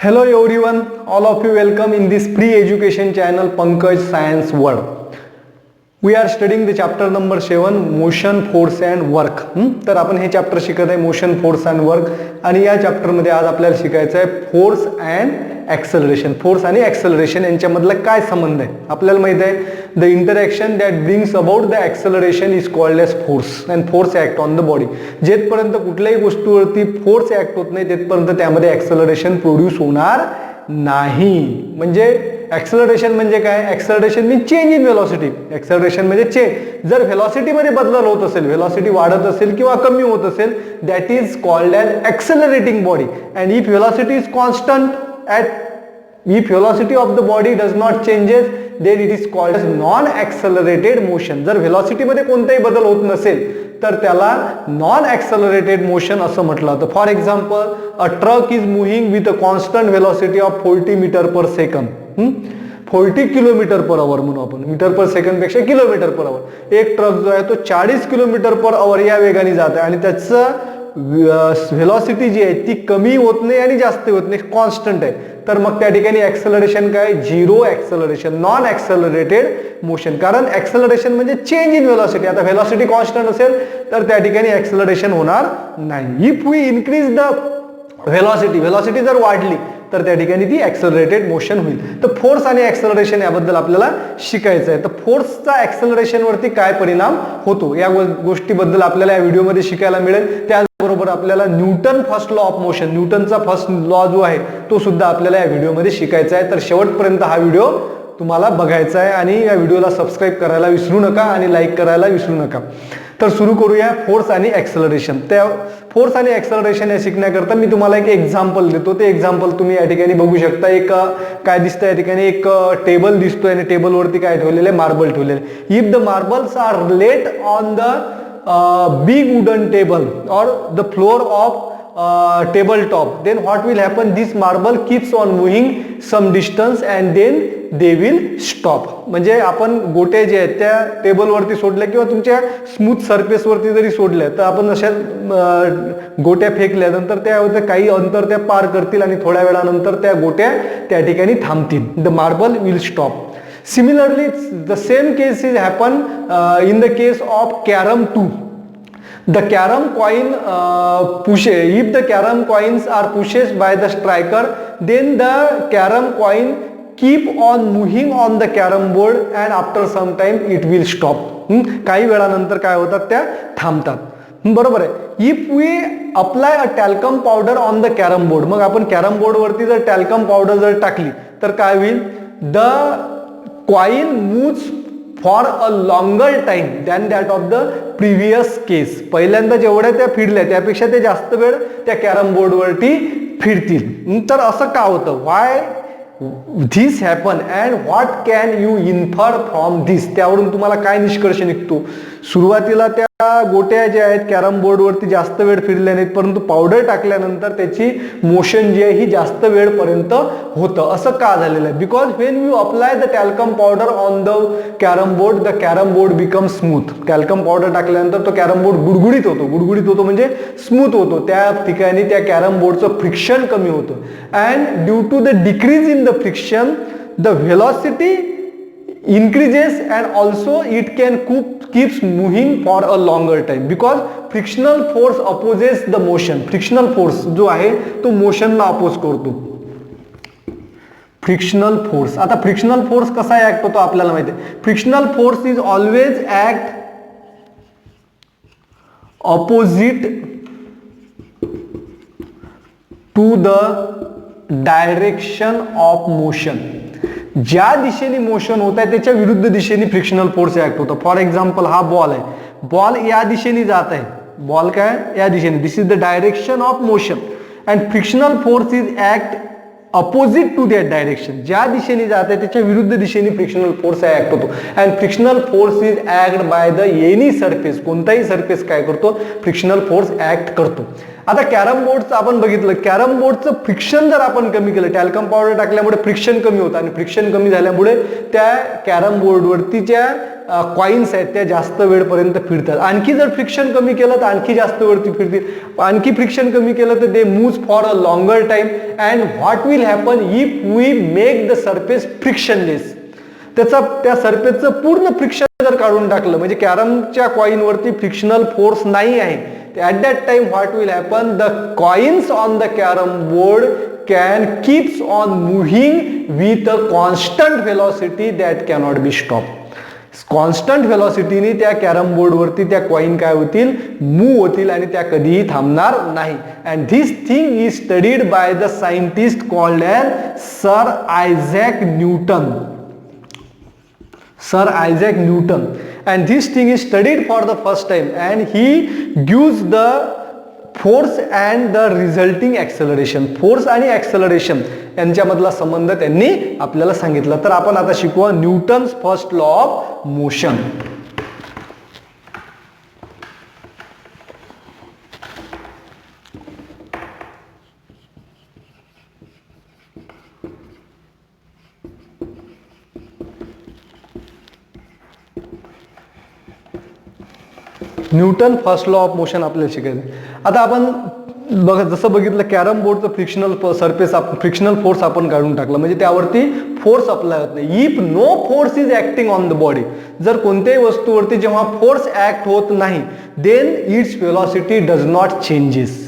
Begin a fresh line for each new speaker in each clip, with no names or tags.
Hello everyone, all of you welcome in this free education channel Pankaj Science World. We are studying the chapter number 7 motion, force and work. तर आपण हे chapter शिकत आहे motion, force and work आणि या chapter मध्ये आज आपल्याला शिकायचं आहे फोर्स अँड ॲक्सेलरेशन. फोर्स आणि ॲक्सेलरेशन यांच्यामधला काय संबंध आहे आपल्याला माहित आहे. The interaction that brings about the acceleration is called as force and force act on the body. जेथपर्यंत कुठल्याही गोष्टीवरती फोर्स ॲक्ट होत नाही तेथपर्यंत त्यामध्ये ॲक्सेलरेशन प्रोड्यूस होणार नाही. म्हणजे ॲक्सेलरेशन म्हणजे काय? Acceleration mean change in velocity. Acceleration म्हणजे चेंज. जर व्हेलॉसिटीमध्ये बदल होत असेल, व्हेलॉसिटी वाढत असेल किंवा कमी होत असेल, that is called as accelerating body. And if velocity is constant if velocity of the body does not changes, then it is called as non accelerated motion. जर velocity मध्ये कोणताही बदल होत नसेल तर त्याला नॉन ॲक्सेलरेटेड मोशन असं म्हटलं जातं. For example, a truck is moving with a constant velocity of 40 metre per second. 40 kilometre per hour म्हणू आपण, मीटर पर सेकंड पेक्षा किलोमीटर पर आवर. एक ट्रक जो आहे तो 40 किलोमीटर पर आवर या वेगाने जात आहे आणि त्याचं व्हेलॉसिटी जी आहे ती कमी होत नाही आणि जास्त होत नाही, कॉन्स्टंट आहे. तर मग त्या ठिकाणी ॲक्सेलरेशन काय? Zero acceleration, non accelerated motion. कारण ॲक्सेलरेशन म्हणजे चेंज इन व्हेलॉसिटी. आता व्हेलॉसिटी कॉन्स्टंट असेल तर त्या ठिकाणी ॲक्सेलरेशन होणार नाही. If we increase the velocity जर वाढली तर त्या ठिकाणी ती ॲक्सेलरेटेड मोशन होईल. तर फोर्स आणि ॲक्सेलरेशन याबद्दल आपल्याला शिकायचं आहे. तर फोर्सचा ॲक्सेलरेशन वरती काय परिणाम होतो या गोष्टीबद्दल आपल्याला या व्हिडिओमध्ये शिकायला मिळेल. त्याचबरोबर आपल्याला Newton first law of motion, न्यूटनचा फर्स्ट लॉ जो आहे तो सुद्धा आपल्याला या व्हिडिओमध्ये शिकायचा आहे. तर शेवटपर्यंत हा व्हिडिओ तुम्हाला बघायचा आहे आणि या व्हिडिओला सबस्क्राईब करायला विसरू नका आणि लाईक करायला विसरू नका. तर सुरू करूया फोर्स आणि ॲक्सेलरेशन. त्या फोर्स आणि ॲक्सेलरेशन हे शिकण्याकरता मी तुम्हाला एक एक्झाम्पल देतो. ते एक्झाम्पल तुम्ही या ठिकाणी बघू शकता. एक काय दिसतं या ठिकाणी? एक टेबल दिसतोय आणि टेबलवरती काय ठेवलेलं आहे? मार्बल ठेवलेले. If the marbles are let on the big wooden table or the floor of table top, then what will happen? This marble keeps on moving some distance and then they will stop. म्हणजे आपण गोटे जे आहेत त्या टेबलवरती सोडल्या किंवा तुमच्या smooth सरफेसवरती जरी सोडल्या तर आपण अशा गोट्या फेकल्या नंतर त्या काही अंतर त्या पार करतील आणि थोड्या वेळानंतर त्या गोट्या त्या ठिकाणी थांबतील. The marble will stop. Similarly, the same case is happen in the case of carom too. The carom coin if the carom coins are pushed by the striker, then the carom coin keep on moving on the carom board and after some time it will stop. काही वेळानंतर काय होतात? त्या थांबतात. बरोबर आहे. If we apply a talcum powder on the carrom board, मग आपण कॅरम बोर्ड वरती जर टॅल्कम पावडर जर टाकली तर काय होईल? The coin moves for a longer time than that of the previous case. पहिल्यांदा जेवढ्या त्या फिरल्या त्यापेक्षा ते जास्त वेळ त्या कॅरम बोर्ड वरती फिरतील. तर असं का होतं? व्हाय this happen and what can you infer from this? त्यावरून तुम्हाला काय निष्कर्ष निघतो? सुरुवातीला त्या गोट्या ज्या आहेत कॅरम बोर्ड वरती जास्त वेळ फिरल्या नाहीत, परंतु पावडर टाकल्यानंतर त्याची मोशन जी आहे ही जास्त वेळपर्यंत होतं. असं का झालेलं आहे? Because when you apply the talcum powder on the carrom board, the carrom board become smooth. Talcum powder टाकल्यानंतर तो कॅरम बोर्ड गुडगुडीत होतो. गुडगुडीत होतो म्हणजे स्मूथ होतो. त्या ठिकाणी त्या कॅरम बोर्डचं फ्रिक्शन कमी होतं. And due to the decrease in the friction the velocity increases and also it can keeps moving for a longer time because frictional force opposes the motion. frictional force जो आहे तो motion ला oppose करतो. Frictional force. आता frictional force कसा act होतो आपल्याला माहिती आहे. Frictional force is always act opposite to the direction of motion. ज्या दिशेने मोशन होत आहे त्याच्या विरुद्ध दिशेने फ्रिक्शनल फोर्स ऍक्ट होतो. फॉर एक्झाम्पल, हा बॉल आहे, बॉल या दिशेने जात आहे, बॉल काय या दिशेने, this is the direction of motion and frictional force is act opposite to that direction. ज्या दिशेने जात आहे त्याच्या विरुद्ध दिशेने फ्रिक्शनल फोर्स ऍक्ट होतो. And frictional force is act by the any surface. कोणताही सरफेस काय करतो? फ्रिक्शनल फोर्स ऍक्ट करतो. आता कॅरम बोर्डचं आपण बघितलं, कॅरम बोर्डचं फ्रिक्शन जर आपण कमी केलं, टॅल्कम पावडर टाकल्यामुळे फ्रिक्शन कमी होतं आणि फ्रिक्शन कमी झाल्यामुळे त्या कॅरम बोर्डवरती ज्या कॉइन्स आहेत त्या जास्त वेळपर्यंत फिरतात. आणखी जर फ्रिक्शन कमी केलं तर आणखी जास्त वेळ फिरतील, आणखी फ्रिक्शन कमी केलं तर they move for a longer time. And what will happen if we make the surface frictionless. त्या सरफेसचं पूर्ण फ्रिक्शन जर काढून टाकलं, म्हणजे कॅरमच्या कॉइनवरती फ्रिक्शनल फोर्स नाही आहे, at that time what will happen, the coins on the carom board can keeps on moving with a constant velocity that cannot be stopped. Constant व्हेलॉसिटीने त्या कॅरम बोर्ड वरती त्या कॉइन काय होतील, मूव्ह होतील आणि त्या कधीही थांबणार नाही. And this thing is studied by the scientist called as Sir Isaac Newton. Sir Isaac Newton, and this thing is studied for the first time, and he gives the force and the resulting acceleration. Force आणि acceleration यांच्यामधला संबंध त्यांनी आपल्याला सांगितला. तर आपण आता शिकूया Newton's first law of motion. Newton first law of motion आपल्याला शिकायचं. आता आपण जसं बघितलं कॅरम बोर्डचं फ्रिक्शनल सरफेस फ्रिक्शनल फोर्स आपण काढून टाकला, म्हणजे त्यावरती फोर्स अप्लाय होत नाही. If no force is acting on the body, जर कोणत्याही वस्तूवरती जेव्हा फोर्स ऍक्ट होत नाही, then its velocity does not changes.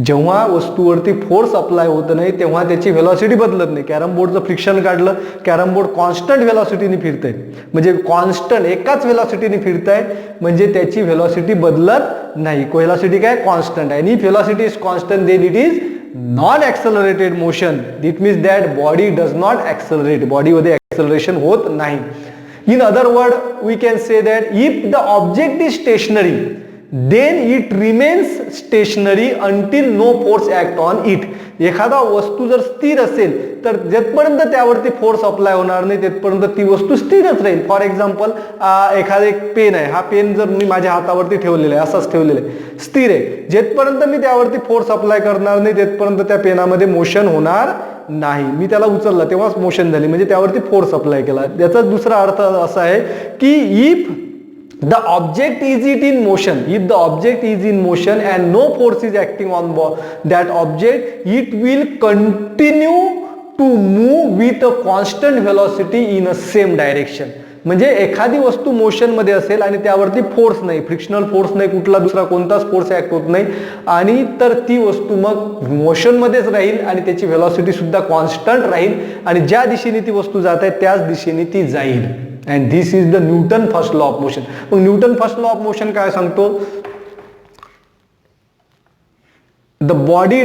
जेव्हा वस्तूवरती फोर्स अप्लाय होत नाही तेव्हा त्याची व्हेलॉसिटी बदलत नाही. कॅरम बोर्डचं फ्रिक्शन काढलं, कॅरम बोर्ड कॉन्स्टंट व्हेलॉसिटीने फिरतंय, म्हणजे कॉन्स्टंट एकाच व्हेलॉसिटीने फिरतंय, म्हणजे त्याची व्हेलॉसिटी बदलत नाही. व्हेलॉसिटी काय कॉन्स्टंट आहे. आणि if velocity is constant then it is non accelerated motion. It means that body does not accelerate, बॉडीमध्ये ऍक्सेलरेशन होत नाही. In other word we can say that if the object is stationary then it remains stationary until no force act on it. एखादा वस्तू जर स्थिर असेल तर जेथपर्यंत त्यावरती फोर्स अप्लाय होणार नाही तेथपर्यंत ती वस्तू स्थिरच राहील. फॉर एक्झाम्पल एखादा एक पेन आहे, हा पेन जर मी माझ्या हातावरती ठेवलेला आहे, असाच ठेवलेला आहे, स्थिर आहे. जेथपर्यंत मी त्यावरती फोर्स अप्लाय करणार नाही तेथपर्यंत त्या पेनामध्ये मोशन होणार नाही. मी त्याला उचलला तेव्हाच मोशन झाली, म्हणजे त्यावरती फोर्स अप्लाय केला. याचा दुसरा अर्थ असा आहे की if the object is it in motion, if the object is in motion and no force is acting on that object, it will continue to move with a constant velocity in a same direction. म्हणजे एखादी वस्तू motion मध्ये असेल आणि त्यावरती force नाही, frictional force नाही, कुठला दुसरा कोणताच फोर्स ऍक्ट होत नाही, आणि तर ती वस्तू मग मोशन मध्येच राहील आणि त्याची व्हेलॉसिटी सुद्धा कॉन्स्टंट राहील आणि ज्या दिशेने ती वस्तू जात आहे त्याच दिशेने ती जाईल. And this is the Newton first law of motion. मग Newton first law of motion काय सांगतो, the body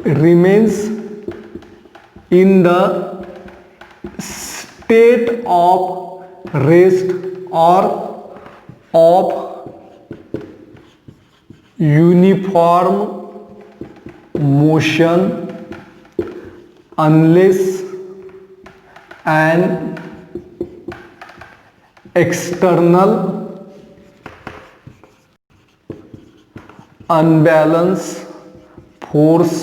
remains in the state of rest or of uniform motion unless an external unbalanced force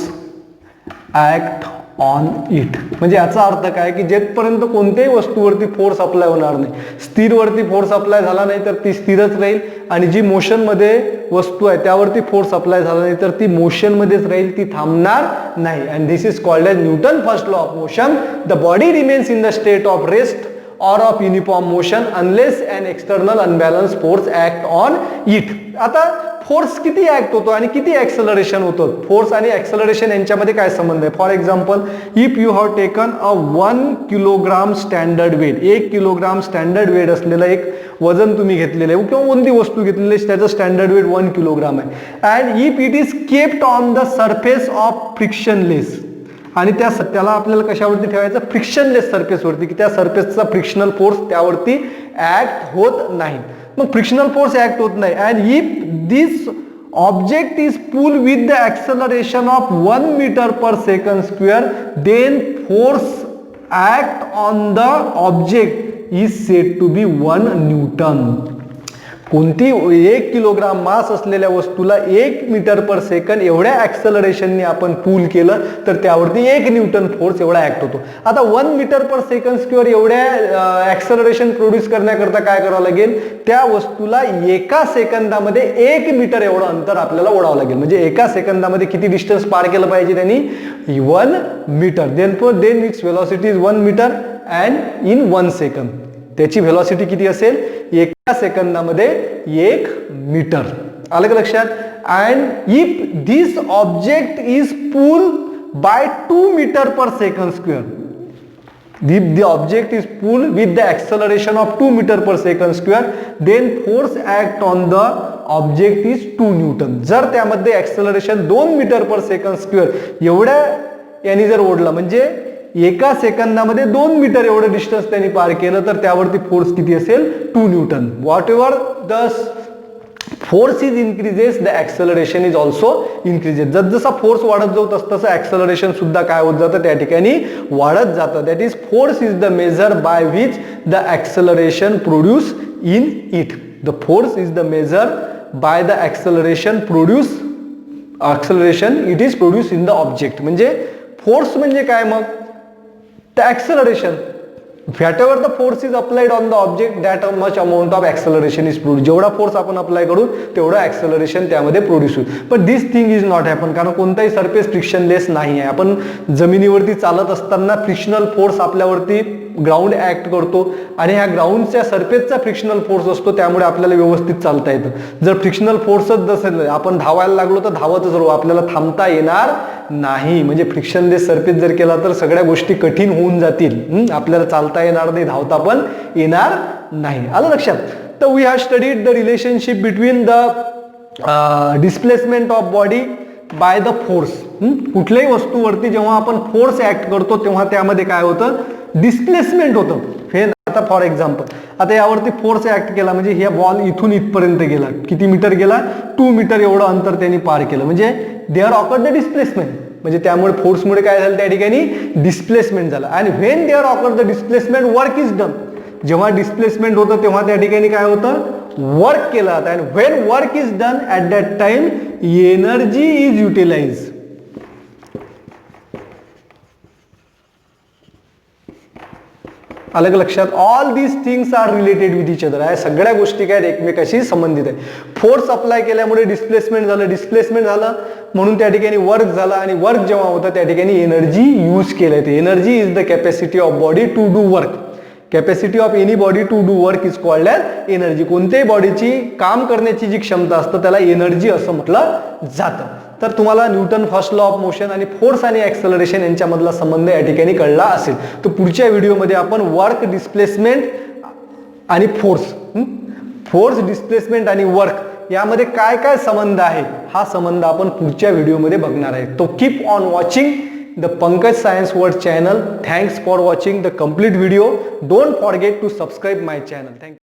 act on it. म्हणजे याचा अर्थ काय की जेथपर्यंत कोणत्याही वस्तूवरती force apply होणार नाही, स्थिरवरती फोर्स अप्लाय झाला नाही तर ती स्थिरच राहील, आणि जी मोशन मध्ये वस्तू आहे त्यावरती फोर्स अप्लाय झाला नाही तर ती मोशन मध्येच राहील, ती थांबणार नाही. And this is called as Newton first law of motion. The body remains in the state of rest or of uniform motion unless an external unbalanced force act on it. आता force किती act होतो आणि किती acceleration होतं, force आणि acceleration यांच्यामध्ये काय संबंध आहे. For example if you have taken a 1 kilogram standard weight, 1 kilogram standard weight असलेलं एक वजन तुम्ही घेतलेलं आहे किंवा कोणती वस्तू घेतलेली आहे, त्याचं स्टँडर्ड वेट 1 किलोग्राम आहे. And if it is kept on the surface of frictionless, आणि त्याला आपल्याला कशावरती ठेवायचं, फ्रिक्शनलेस सरफेसवरती, की त्या सरफेसचा फ्रिक्शनल फोर्स त्यावरती ऍक्ट होत नाही. मग फ्रिक्शनल फोर्स ऍक्ट होत नाही. And if this object is pull with the acceleration of 1 metre per second square, then force act on the object is said to be 1 newton. कोणती 1 kilogram mass असलेल्या वस्तूला 1 metre per second एवढ्या ऍक्सलरेशनने आपण पुल केलं तर त्यावरती 1 न्यूटन फोर्स एवढा act होतो. आता 1 मीटर पर सेकंड स्क्वेअर एवढ्या ऍक्सलरेशन प्रोड्यूस करण्याकरता काय करावं लागेल, त्या वस्तूला एका सेकंदामध्ये 1 मीटर एवढं अंतर आपल्याला ओढावं लागेल. म्हणजे एका सेकंदामध्ये किती डिस्टन्स पार केलं पाहिजे त्यांनी, 1 metre. Then its velocity is 1 metre and in 1 second त्याची व्हेलॉसिटी किती असेल, एका सेकंदामध्ये 1 मीटर. आलं का लक्षात. And if this object is pull by 2 metre per second square, if the object is pulled with the acceleration of 2 meter per second square, then force act on the object is 2 Newton. जर त्यामध्ये acceleration 2 metre per second square एवढ्या यांनी जर ओढला, म्हणजे एका सेकंदामध्ये 2 metre एवढं distance त्यांनी पार केलं, तर त्यावरती फोर्स किती असेल, 2 Newton. What ever the force is increases the acceleration is also increases. जसजसा फोर्स वाढत जाऊ तसं ऍक्सलरेशन सुद्धा काय होत जातं, त्या ठिकाणी वाढत जातं. That is force is the measure by which the acceleration produce in it. The force is the measure by the acceleration it is produce in the object. म्हणजे फोर्स म्हणजे काय मग, the acceleration. Whatever the force is applied on the object, that much amount of acceleration is produced. जेवढा force आपण apply करू तेवढा acceleration त्यामध्ये produce होईल. पण दिस थिंग इज नॉट हॅपन, कारण कोणताही सरफेस फ्रिक्शनलेस नाही आहे. आपण जमिनीवरती चालत असताना फ्रिक्शनल फोर्स आपल्यावरती ग्राउंड ऍक्ट करतो आणि ह्या ग्राउंडच्या सरफेसचा फ्रिक्शनल फोर्स असतो, त्यामुळे आपल्याला व्यवस्थित चालता येतं. जर फ्रिक्शनल फोर्सच नसेल, आपण धावायला लागलो तर धावतच राहू, आपल्याला थांबता येणार नाही. म्हणजे फ्रिक्शनलेस सरफेस जर केला तर सगळ्या गोष्टी कठीण होऊन जातील, आपल्याला चालता येणार नाही, धावता पण येणार नाही. आलं लक्षात. तर we have studied the relationship between the displacement of body by the force. कुठल्याही वस्तूवरती जेव्हा आपण फोर्स ऍक्ट करतो तेव्हा त्यामध्ये काय होतं, डिस्प्लेसमेंट होतं. हे आता फॉर एक्झाम्पल, आता यावरती फोर्स ऍक्ट केला म्हणजे हे बॉल इथून इथपर्यंत गेला, किती मीटर गेला, 2 मीटर एवढं अंतर त्यांनी पार केलं, म्हणजे they are awkward the displacement. म्हणजे त्यामुळे फोर्समुळे काय झालं, त्या ठिकाणी डिस्प्लेसमेंट झालं. आणि when they are awkward the displacement, work is done. जेव्हा डिस्प्लेसमेंट होतं तेव्हा त्या ठिकाणी काय होतं, वर्क केलं जातं. आणि when work is done at that time energy is utilize. अलग लक्षात. All these things are related with each other. सगळ्या गोष्टी काय एकमेकाशी संबंधित आहे. फोर्स अप्लाय केल्यामुळे डिस्प्लेसमेंट झालं म्हणून त्या ठिकाणी वर्क झालं, आणि वर्क जेव्हा होतं त्या ठिकाणी एनर्जी यूज केलं येते. Energy is the capacity of body to do work. Capacity of any body to do work is called as energy. कोणत्याही बॉडीची काम करण्याची जी क्षमता असतं त्याला एनर्जी असं म्हटलं जातं. तर तुम्हाला Newton first law of motion आणि फोर्स आणि ऍक्सलरेशन यांच्यामधला संबंध या ठिकाणी कळला असेल. तर पुढच्या व्हिडिओमध्ये आपण वर्क, डिस्प्लेसमेंट आणि फोर्स डिस्प्लेसमेंट आणि वर्क यामध्ये काय काय संबंध आहे, हा संबंध आपण पुढच्या व्हिडिओमध्ये बघणार आहे. तो keep on watching the Pankaj Science World channel. Thanks for watching the complete video. Don't forget to subscribe my channel. Thank you.